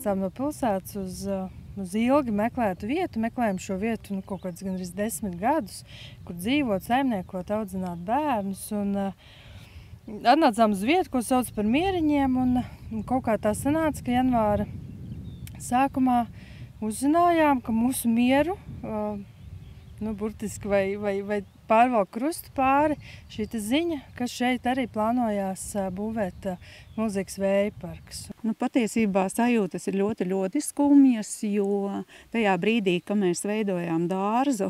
atnācām no pilsētas uz ilgi meklētu vietu. Meklējām šo vietu kaut kādus gandrīz 10 gadus, kur dzīvot, saimniekot, audzināt bērnus. Atnācām uz vietu, ko sauc par Mieriņiem, un kaut kā tā sanāca, ka janvāra sākumā uzzinājām, ka mūsu mieru, burtiski vai pārvalk krustu pāri šī ziņa, ka šeit arī plānojās būvēt milzīgs vēja parks. Patiesībā sajūtas ir ļoti, ļoti skumjas, jo tajā brīdī, kad mēs veidojām dārzu,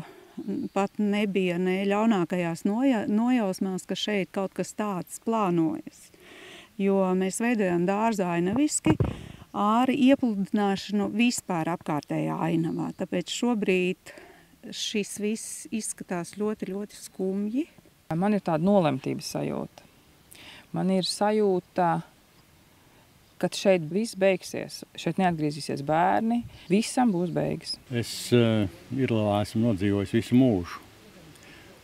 pat nebija ne ļaunākajās nojausmās, ka šeit kaut kas tāds plānojas. Jo mēs veidojām dārzu ainaviski ar iepludināšanu vispār apkārtējā ainavā. Tāpēc šobrīd šis viss izskatās ļoti, ļoti skumji. Man ir tāda nolemtības sajūta. Man ir sajūta, ka šeit viss beigsies. Šeit neatgriezīsies bērni. Visam būs beigas. Es Irlavā esmu nodzīvojis visu mūžu.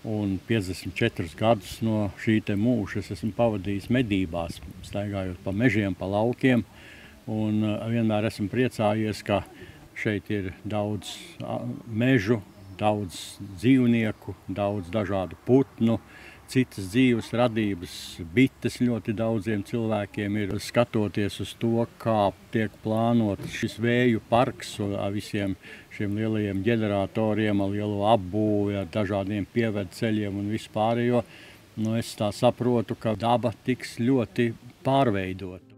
Un 54 gadus no šī te mūža es esmu pavadījis medībās, staigājot pa mežiem, pa laukiem. Un vienmēr esmu priecājies, ka šeit ir daudz mežu, daudz dzīvnieku, daudz dažādu putnu, citas dzīves radības, bites ļoti daudziem cilvēkiem ir. Skatoties uz to, kā tiek plānots šis vēju parks ar visiem šiem lielajiem ģeneratoriem, ar lielo apbūvi, ar dažādiem pievedceļiem un vispārējo, es tā saprotu, ka daba tiks ļoti pārveidota.